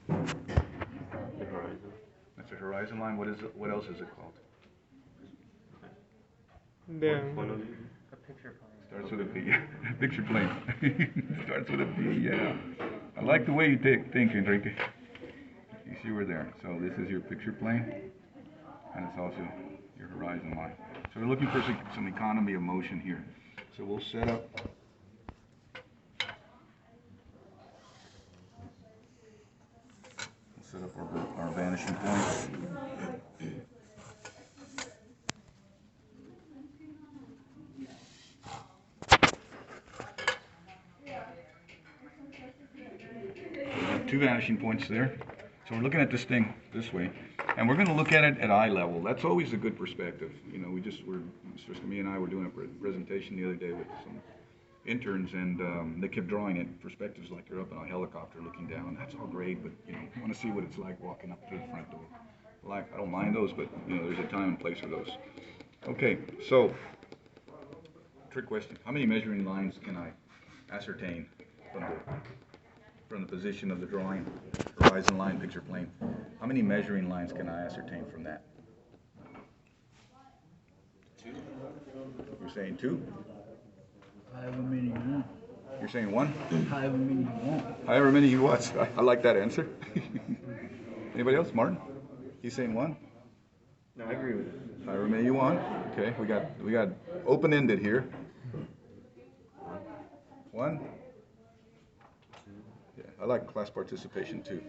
The horizon. That's a horizon line. What is it? What else is it called? Point of view. A picture plane. Starts with a P. Picture plane. Starts with a P. Yeah. I like the way you think, Enrique. You see we're there. So this is your picture plane, and it's also your horizon line. So we're looking for some economy of motion here. So we'll set up. We'll set up our vanishing point. Two vanishing points there. So we're looking at this thing this way, and we're going to look at it at eye level. That's always a good perspective. You know, Mr. Me and I were doing a presentation the other day with some interns, and they kept drawing it perspectives like you're up in a helicopter looking down. That's all great, but you know, you want to see what it's like walking up to the front door. Like, I don't mind those, but you know, there's a time and place for those. Okay, so trick question: how many measuring lines can I ascertain from the position of the drawing, horizon line, picture plane? How many measuring lines can I ascertain from that? 2. You're saying 2? However many you want. You're saying 1? However many you want. However many you want. I like that answer. Anybody else? Martin? He's saying 1? No, I agree with it. However many you want. Okay, we got open-ended here. 1? Yeah, I like class participation too.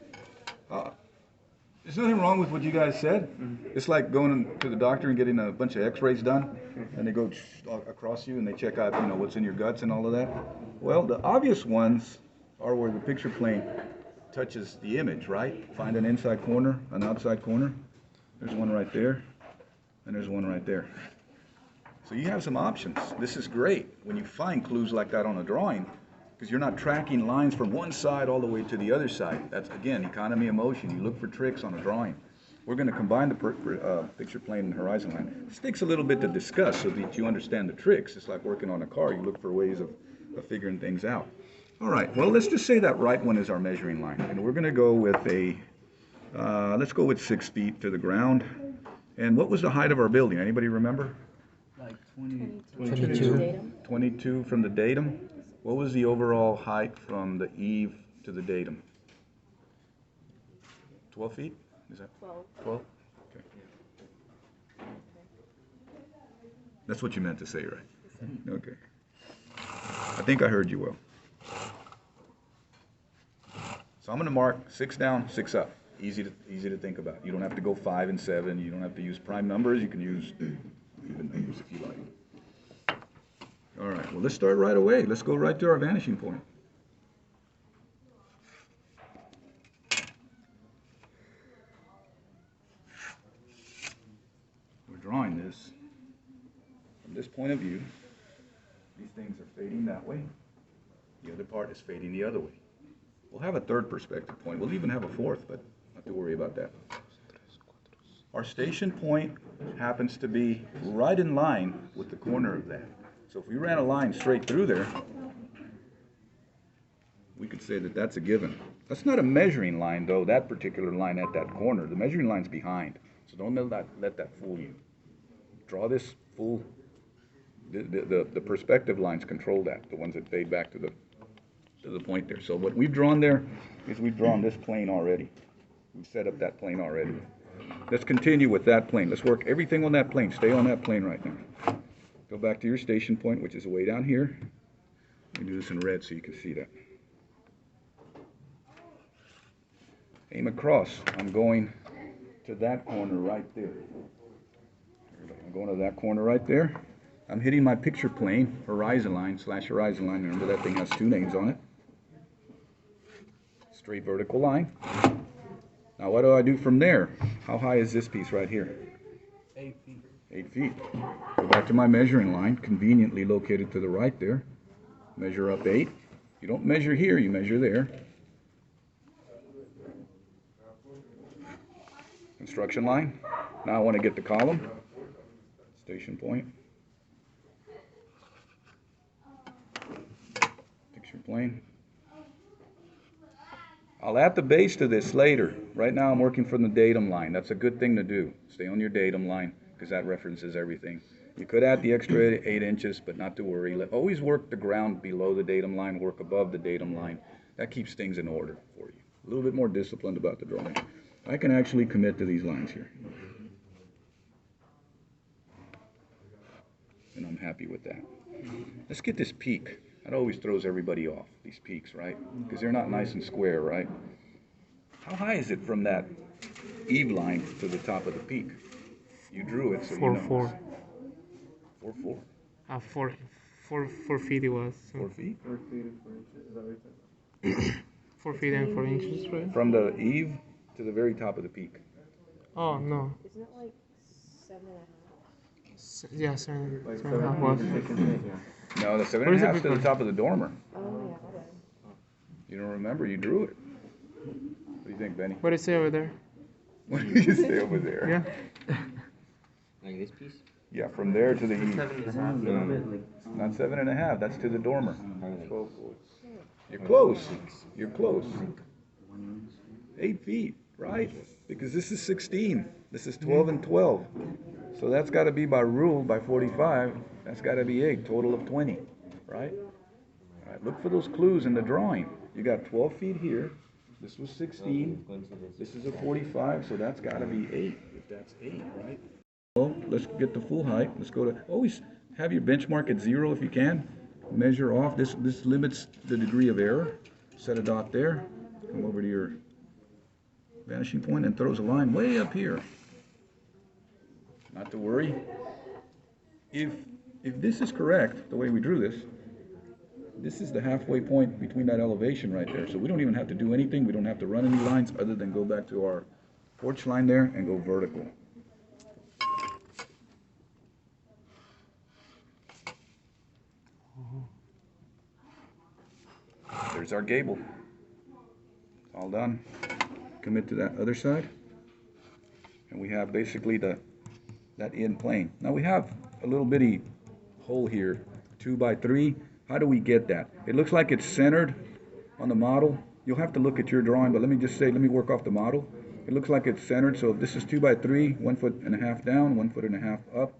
There's nothing wrong with what you guys said. It's like going to the doctor and getting a bunch of x-rays done, and they go across you and they check out, you know, what's in your guts and all of that. Well, the obvious ones are where the picture plane touches the image, right? Find an inside corner, an outside corner. There's one right there, and there's one right there. So you have some options. This is great when you find clues like that on a drawing, because you're not tracking lines from one side all the way to the other side. That's, again, economy of motion. You look for tricks on a drawing. We're going to combine the picture plane and horizon line. This takes a little bit to discuss so that you understand the tricks. It's like working on a car. You look for ways of figuring things out. All right, well, let's just say that right one is our measuring line. And we're going to go with let's go with 6 feet to the ground. And what was the height of our building? Anybody remember? Like 20. 22. 22 from the datum. What was the overall height from the eave to the datum? 12 feet? Is that 12. 12? Okay. That's what you meant to say, right? Okay. I think I heard you well. So I'm going to mark 6 down, 6 up. Easy to think about. You don't have to go 5 and 7. You don't have to use prime numbers. You can use even numbers if you like. All right, well, let's start right away. Let's go right to our vanishing point. We're drawing this from this point of view. These things are fading that way. The other part is fading the other way. We'll have a third perspective point. We'll even have a fourth, but not to worry about that. Our station point happens to be right in line with the corner of that. So if we ran a line straight through there, we could say that that's a given. That's not a measuring line, though, that particular line at that corner. The measuring line's behind, so don't let that fool you. Draw this full, the perspective lines control that, the ones that fade back to the point there. So what we've drawn there is we've drawn this plane already. We've set up that plane already. Let's continue with that plane. Let's work everything on that plane. Stay on that plane right now. Go back to your station point, which is way down here. Let me do this in red so you can see that. Aim across. I'm going to that corner right there. I'm going to that corner right there. I'm hitting my picture plane, horizon line, / horizon line. Remember that thing has 2 names on it. Straight vertical line. Now what do I do from there? How high is this piece right here? 8 feet. 8 feet. Go back to my measuring line, conveniently located to the right there. Measure up 8. You don't measure here, you measure there. Construction line. Now I want to get the column. Station point. Picture plane. I'll add the base to this later. Right now I'm working from the datum line. That's a good thing to do. Stay on your datum line because that references everything. You could add the extra 8 inches, but not to worry. Always work the ground below the datum line, work above the datum line. That keeps things in order for you. A little bit more disciplined about the drawing. I can actually commit to these lines here. And I'm happy with that. Let's get this peak. That always throws everybody off, these peaks, right? Because they're not nice and square, right? How high is it from that eve line to the top of the peak? You drew it, so you know. 4'4". 4'4". 4 feet it was. 4 feet? 4 feet and 4 inches. Is that what you're saying? 4 feet and 4 inches, right? From the eve to the very top of the peak. Oh no. Isn't it like 7.5? Yeah, 7, Like 7.5 was. 7 yeah. No, the Where 7.5 is it is to the before? top of the dormer. Oh, yeah. You don't remember? You drew it. What do you think, Benny? What is it over there? What do you say over there? Yeah. Like this piece? Yeah, from there to the eve. 7.5. Not 7.5. That's to the dormer. 12. You're close. You're close. 8 feet, right? Because this is 16. This is 12 and 12. So that's got to be by rule, by 45. That's got to be 8, total of 20, right? All right, look for those clues in the drawing. You got 12 feet here. This was 16. This is a 45, so that's got to be 8, if that's 8, right? Well, let's get the full height. Let's go to, always have your benchmark at 0 if you can. Measure off. This limits the degree of error. Set a dot there. Come over to your vanishing point and throws a line way up here. Not to worry. If this is correct, the way we drew this is the halfway point between that elevation right there. So we don't even have to do anything. We don't have to run any lines other than go back to our porch line there and go vertical. There's our gable. It's all done. Commit to that other side. And we have basically that end plane. Now we have a little bitty hole here, 2 by 3. How do we get that? It looks like it's centered on the model. You'll have to look at your drawing, but let me work off the model. It looks like it's centered, so if this is 2 by 3, 1.5 foot down, 1.5 foot up,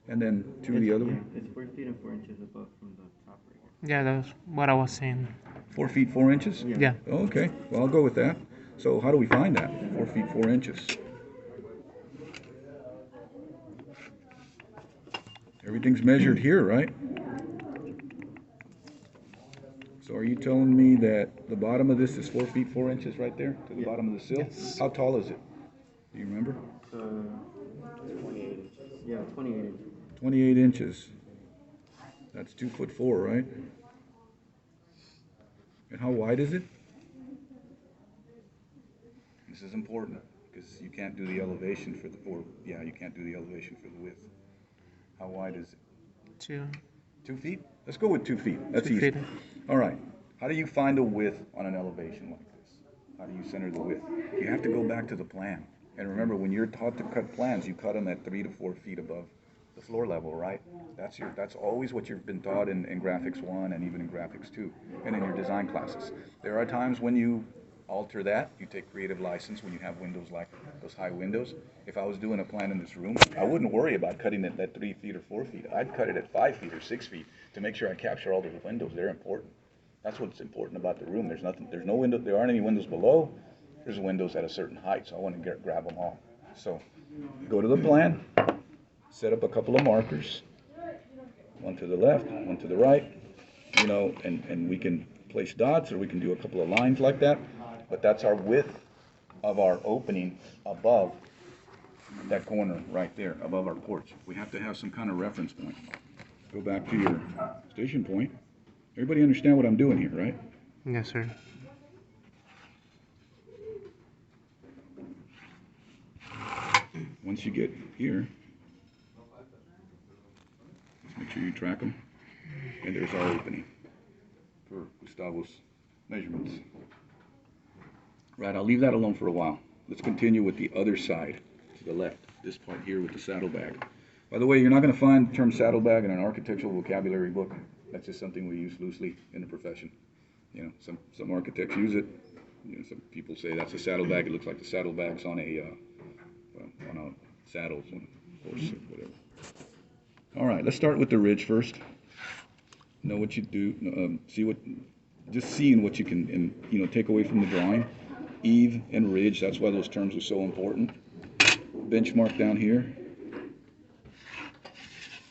and then 2 the other way. It's 4 feet and 4 inches above from the top right here. Yeah, that's what I was saying. 4 feet 4 inches? Yeah. Okay, well, I'll go with that. So how do we find that? 4 feet 4 inches. Everything's measured here, right? So are you telling me that the bottom of this is 4 feet 4 inches right there to the bottom of the sill? Yes. How tall is it? Do you remember? 28 inches. Yeah, 28 inches. 28 inches. That's 2'4", right? And how wide is it? This is important because you can't do the elevation for you can't do the elevation for the width. How wide is it? 2 2 feet? Let's go with 2 feet. That's 2 easy. feet. All right. How do you find a width on an elevation like this? How do you center the width? You have to go back to the plan. And remember, when you're taught to cut plans, you cut them at 3 to 4 feet above the floor level, right? That's always what you've been taught in Graphics 1 and even in Graphics 2 and in your design classes. There are times when you alter that. You take creative license when you have windows like those high windows. If I was doing a plan in this room, I wouldn't worry about cutting it at 3 feet or 4 feet. I'd cut it at 5 feet or 6 feet to make sure I capture all the windows. They're important. That's what's important about the room. There aren't any windows below. There's windows at a certain height, so I want to grab them all. So go to the plan, set up a couple of markers, one to the left, one to the right, and we can place dots or we can do a couple of lines like that. But that's our width of our opening above that corner right there, above our porch. We have to have some kind of reference point. Go back to your station point. Everybody understand what I'm doing here, right? Yes, sir. Once you get here, just make sure you track them. And there's our opening for Gustavo's measurements. Right, I'll leave that alone for a while. Let's continue with the other side to the left, this part here with the saddlebag. By the way, you're not going to find the term saddlebag in an architectural vocabulary book. That's just something we use loosely in the profession. Some architects use it, some people say that's a saddlebag. It looks like the saddlebags on a saddle, on a horse or whatever. All right, let's start with the ridge first. Know what you do. Just seeing what you can, and take away from the drawing. Eve and ridge. That's why those terms are so important. Benchmark down here.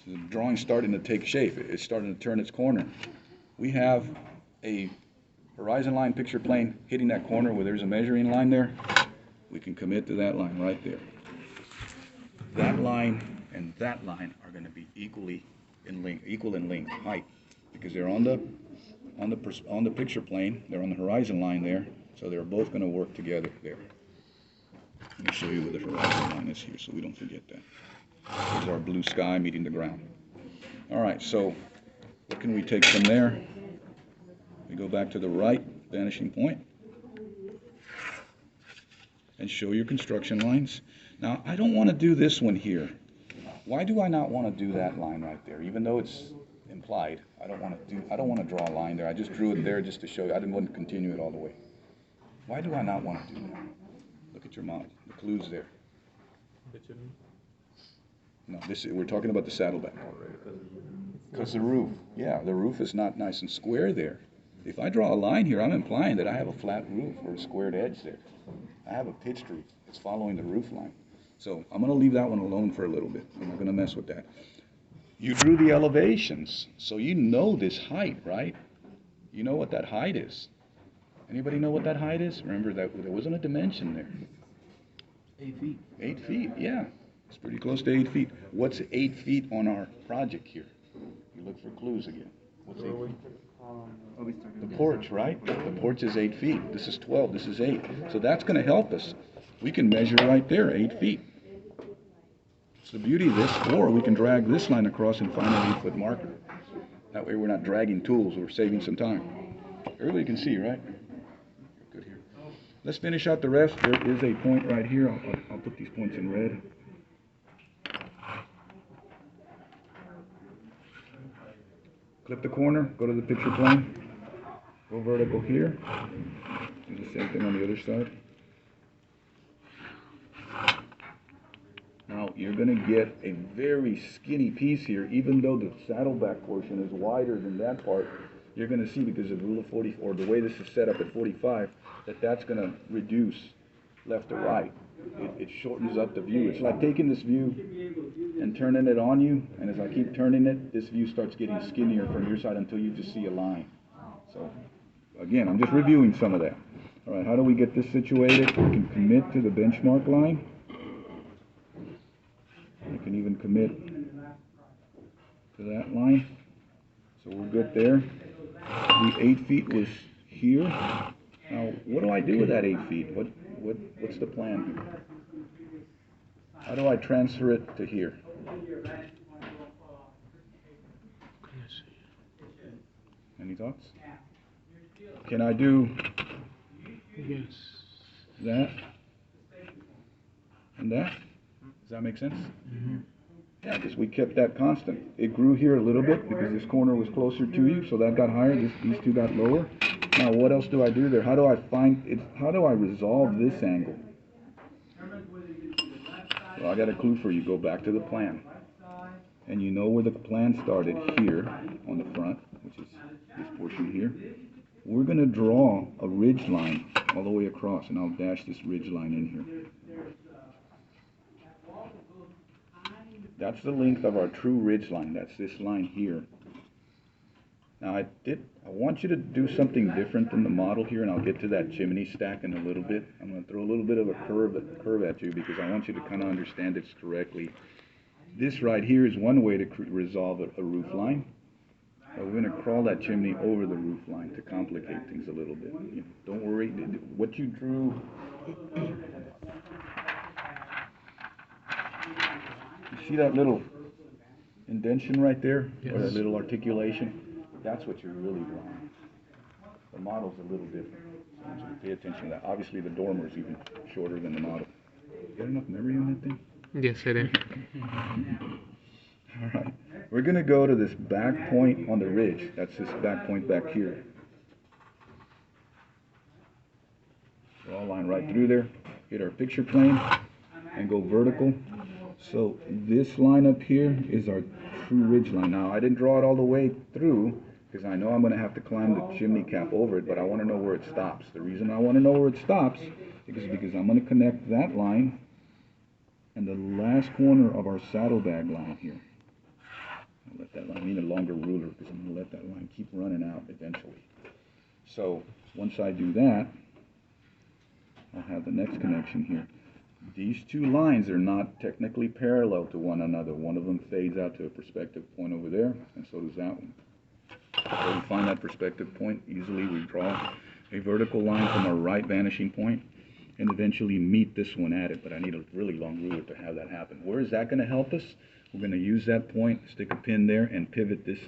The drawing's starting to take shape. It's starting to turn its corner. We have a horizon line picture plane hitting that corner where there's a measuring line there. We can commit to that line right there. That line and that line are going to be equal in length, height, because they're on the picture plane. They're on the horizon line there, so they're both going to work together there. Let me show you where the horizon line is here, so we don't forget that. There's our blue sky meeting the ground. All right, so what can we take from there? We go back to the right vanishing point and show your construction lines. Now, I don't want to do this one here. Why do I not want to do that line right there? Even though it's implied, I don't want to draw a line there. I just drew it there just to show you. I didn't want to continue it all the way. Why do I not want to do that? Look at your model. The clue's there. No, we're talking about the saddleback. Because the roof, the roof is not nice and square there. If I draw a line here, I'm implying that I have a flat roof or a squared edge there. I have a pitched roof. It's following the roof line. So I'm going to leave that one alone for a little bit. I'm not going to mess with that. You drew the elevations, so you know this height, right? You know what that height is. Anybody know what that height is? Remember that there wasn't a dimension there. 8 feet. 8 feet, yeah. It's pretty close to 8 feet. What's 8 feet on our project here? You look for clues again. What's 8 feet? The porch, right? The porch is 8 feet. This is 12. This is 8. So that's going to help us. We can measure right there, 8 feet. It's the beauty of this. Or we can drag this line across and find an 8-foot marker. That way we're not dragging tools. We're saving some time. Everybody can see, right? Good here. Let's finish out the rest. There is a point right here. I'll put these points in red. Clip the corner, go to the picture plane, go vertical here, do the same thing on the other side. Now you're going to get a very skinny piece here, even though the saddleback portion is wider than that part. You're going to see, because of the rule of 40, or the way this is set up at 45, that's going to reduce left to right. It shortens up the view. It's like taking this view and turning it on you, and as I keep turning it, this view starts getting skinnier from your side until you just see a line. So, again, I'm just reviewing some of that. All right, how do we get this situated? We can commit to the benchmark line. We can even commit to that line. So we're good there. The 8 feet was here. Now, what do I do with that 8 feet? What's the plan here? How do I transfer it to here? Any thoughts? Can I do Yes. that and that? Does that make sense? Mm-hmm. Yeah, because we kept that constant. It grew here a little bit because this corner was closer to you, so that got higher. These two got lower. Now, what else do I do there? How do I find it? How do I resolve this angle? Well, I got a clue for you. Go back to the plan. And you know where the plan started here on the front, which is this portion here. We're going to draw a ridge line all the way across, and I'll dash this ridge line in here. That's the length of our true ridge line. That's this line here. Now I want you to do something different than the model here, and I'll get to that chimney stack in a little bit. I'm going to throw a little bit of a curve at you because I want you to kind of understand this correctly. This right here is one way to resolve a roof line. But we're going to crawl that chimney over the roof line to complicate things a little bit. You know, don't worry. What you drew, you see that little indentation right there? Yes. Or that little articulation? That's what you're really drawing. The model's a little different. So I want you to pay attention to that. Obviously, the dormer is even shorter than the model. You got enough memory on that thing? Yes, I do. All right. We're going to go to this back point on the ridge. That's this back point back here. Draw a line right through there, hit our picture plane, and go vertical. So this line up here is our true ridge line. Now I didn't draw it all the way through because I know I'm going to have to climb the chimney cap over it, but I want to know where it stops. The reason I want to know where it stops is because I'm going to connect that line and the last corner of our saddlebag line here. I'll let that line, I need a longer ruler because I'm going to let that line keep running out eventually. So once I do that, I'll have the next connection here. These two lines are not technically parallel to one another. One of them fades out to a perspective point over there, and so does that one. So we find that perspective point easily. We draw a vertical line from our right vanishing point and eventually meet this one at it, but I need a really long ruler to have that happen. Where is that going to help us? We're going to use that point, stick a pin there, and pivot this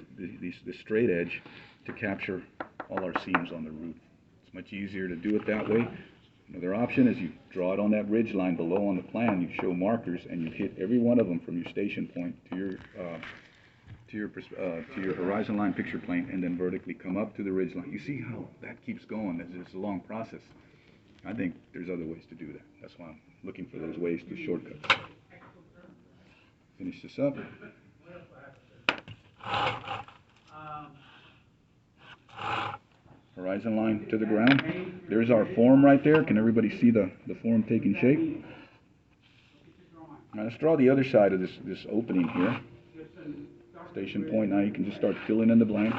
straight edge to capture all our seams on the roof. It's much easier to do it that way. Another option is you draw it on that ridge line below on the plan. You show markers and you hit every one of them from your station point to your horizon line picture plane, and then vertically come up to the ridge line. You see how that keeps going? It's a long process. I think there's other ways to do that. That's why I'm looking for those ways to shortcuts. Finish this up. Horizon line to the ground. There's our form right there. Can everybody see the form taking shape? Now let's draw the other side of this opening here. Station point. Now you can just start filling in the blanks.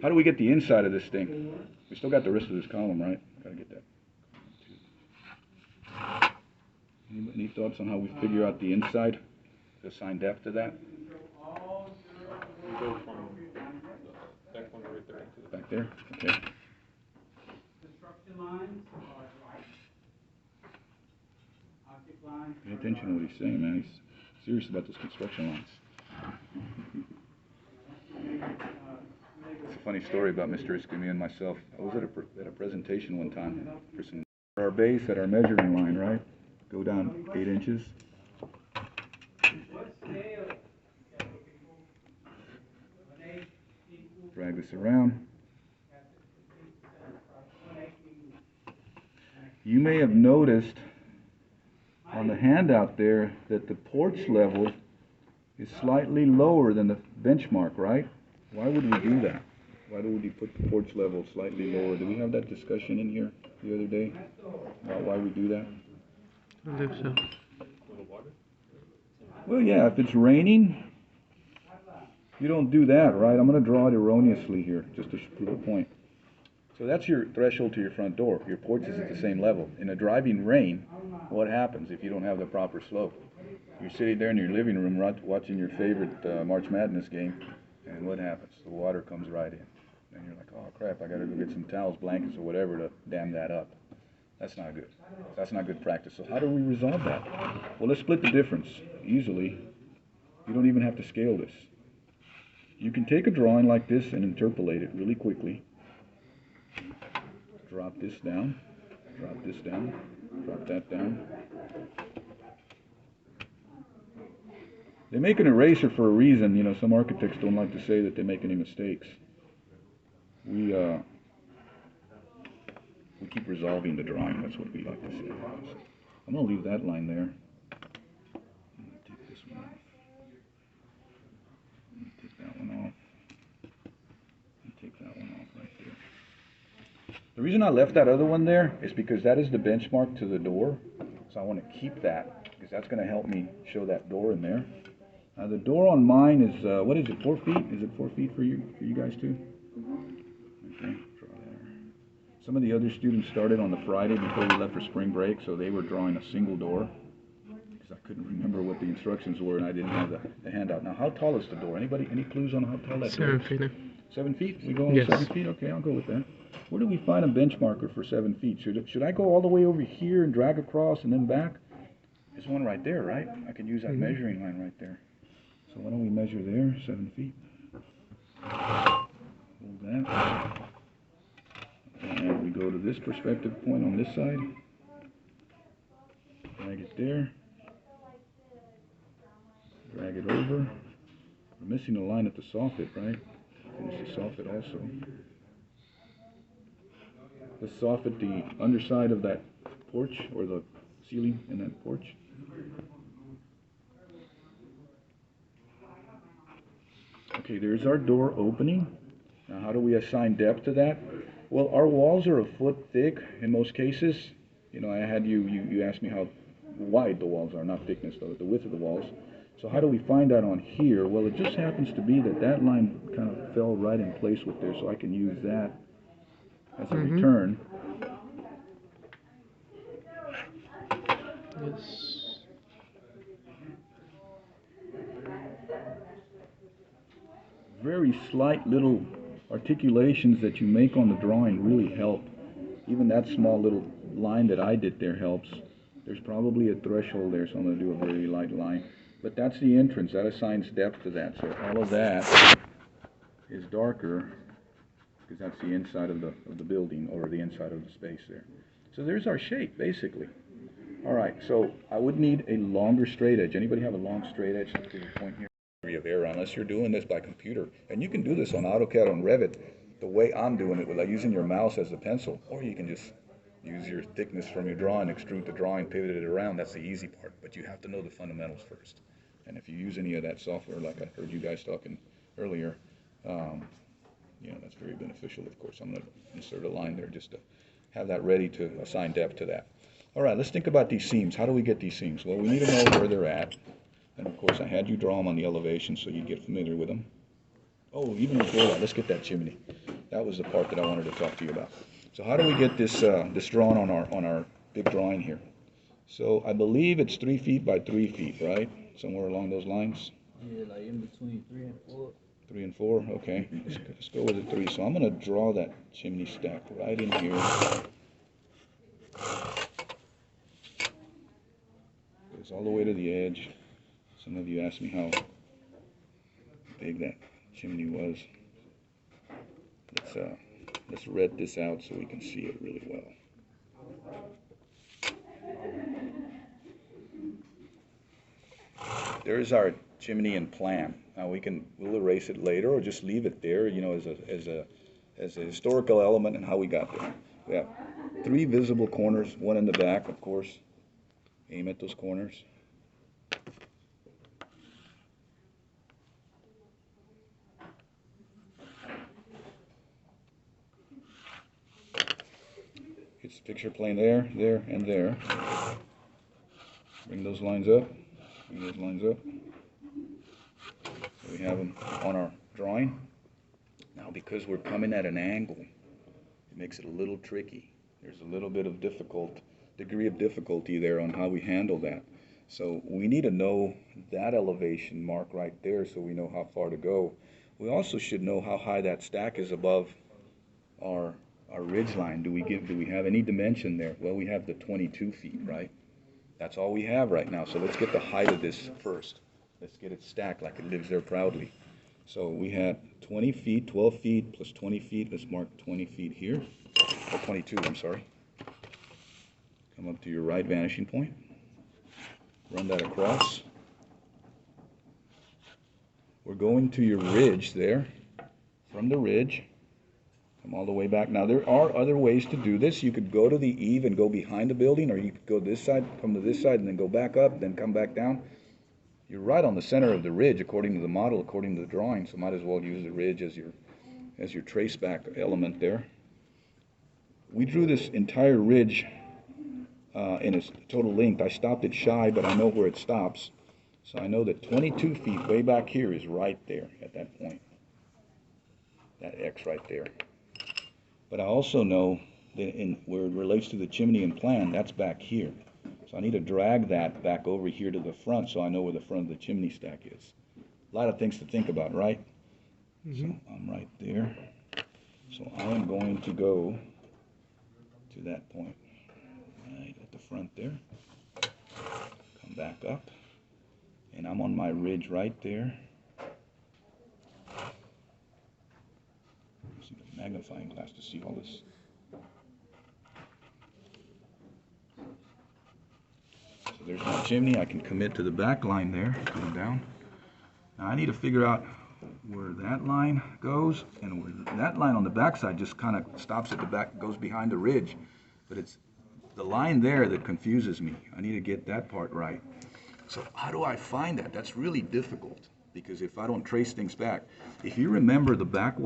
How do we get the inside of this thing? We still got the rest of this column, right? Gotta get that. Any thoughts on how we figure out the inside? Assign depth to that? We go from that one right there to the Back there? Okay. Pay attention to what he's saying, man. He's serious about those construction lines. It's a funny story about Mr. Escamilla and myself. I was at a presentation one time for our base at our measuring line, right? Go down 8 inches. Drag this around. You may have noticed on the handout there that the porch level is slightly lower than the benchmark, right? Why would we do that? Why would we put the porch level slightly lower? Did we have that discussion in here the other day about why we do that? I believe so. Well, yeah, if it's raining, you don't do that, right? I'm going to draw it erroneously here, just to prove a point. So that's your threshold to your front door. Your porch is at the same level. In a driving rain, what happens if you don't have the proper slope? You're sitting there in your living room watching your favorite March Madness game, and what happens? The water comes right in. And you're like, oh crap, I got to go get some towels, blankets, or whatever to dam that up. That's not good. That's not good practice. So how do we resolve that? Well, let's split the difference easily. You don't even have to scale this. You can take a drawing like this and interpolate it really quickly. Drop this down, drop this down, drop that down. They make an eraser for a reason. You know, some architects don't like to say that they make any mistakes. We keep resolving the drawing. That's what we like to say. I'm going to leave that line there. I'm going to take this one off. I'm going to take that one off. And take that one off right there. The reason I left that other one there is because that is the benchmark to the door. So I want to keep that because that's going to help me show that door in there. The door on mine is, what is it, 4 feet? Is it 4 feet for you guys too? Okay, draw there. Some of the other students started on the Friday before we left for spring break, so they were drawing a single door because I couldn't remember what the instructions were and I didn't have the handout. Now, how tall is the door? Anybody, any clues on how tall that door is? 7 feet. 7 feet? We go on Yes. 7 feet? Okay, I'll go with that. Where do we find a benchmarker for 7 feet? Should I go all the way over here and drag across and then back? There's one right there, right? I could use that measuring line right there. So why don't we measure there, 7 feet? Hold that. And we go to this perspective point on this side. Drag it there. Drag it over. We're missing a line at the soffit, right? Finish the soffit also. The soffit, the underside of that porch, or the ceiling in that porch. Okay, there's our door opening. Now how do we assign depth to that? Well, our walls are a foot thick in most cases. You know, I had you asked me how wide the walls are, not thickness though, the width of the walls. So how do we find that on here? Well, it just happens to be that that line kind of fell right in place with there, so I can use that as a return. Yes. Very slight little articulations that you make on the drawing really help. Even that small little line that I did there helps. There's probably a threshold there, so I'm going to do a very light line. But that's the entrance. That assigns depth to that. So all of that is darker because that's the inside of the building, or the inside of the space there. So there's our shape, basically. All right, so I would need a longer straight edge. Anybody have a long straight edge to the point here? Of error, unless you're doing this by computer. And you can do this on AutoCAD, on Revit, the way I'm doing it, with like using your mouse as a pencil, or you can just use your thickness from your drawing, extrude the drawing, pivot it around. That's the easy part, but you have to know the fundamentals first. And if you use any of that software, like I heard you guys talking earlier, you know, that's very beneficial. Of course, I'm going to insert a line there just to have that ready to assign depth to that. All right, let's think about these seams. How do we get these seams? Well, we need to know where they're at. And of course, I had you draw them on the elevation so you get familiar with them. Oh, even before that, let's get that chimney. That was the part that I wanted to talk to you about. So how do we get this this drawn on our big drawing here? So I believe it's 3 feet by 3 feet, right? Somewhere along those lines. Yeah, like in between 3 and 4. 3 and 4, okay. Let's go with the 3. So I'm going to draw that chimney stack right in here. Goes all the way to the edge. Some of you asked me how big that chimney was. Let's red this out so we can see it really well. There's our chimney and plan. Now we'll erase it later or just leave it there, you know, as a historical element and how we got there. We have 3 visible corners, one in the back, of course. Aim at those corners. It's picture plane there, there, and there. Bring those lines up. Bring those lines up. So we have them on our drawing. Now, because we're coming at an angle, it makes it a little tricky. There's a little bit of degree of difficulty there on how we handle that. So we need to know that elevation mark right there so we know how far to go. We also should know how high that stack is above our ridge line. Do we have any dimension there? Well, we have the 22 feet, right? That's all we have right now. So let's get the height of this first. Let's get it stacked like it lives there proudly. So we had 20 feet, 12 feet, plus 20 feet. Let's mark 20 feet here. Or 22, I'm sorry. Come up to your right vanishing point. Run that across. We're going to your ridge there. From the ridge, come all the way back. Now, there are other ways to do this. You could go to the eave and go behind the building, or you could go this side, come to this side, and then go back up, then come back down. You're right on the center of the ridge, according to the model, according to the drawing, so might as well use the ridge as your trace back element there. We drew this entire ridge in its total length. I stopped it shy, but I know where it stops. So I know that 22 feet way back here is right there at that point. That X right there. But I also know that where it relates to the chimney and plan, that's back here. So I need to drag that back over here to the front so I know where the front of the chimney stack is. A lot of things to think about, right? So I'm right there. So I am going to go to that point. Right at the front there. Come back up. And I'm on my ridge right there. Using a magnifying glass to see all this. So there's my chimney. I can commit to the back line there, coming down. Now I need to figure out where that line goes, and where that line on the backside just kind of stops at the back, goes behind the ridge. But it's the line there that confuses me. I need to get that part right. So how do I find that? That's really difficult, because if I don't trace things back, if you remember the back wall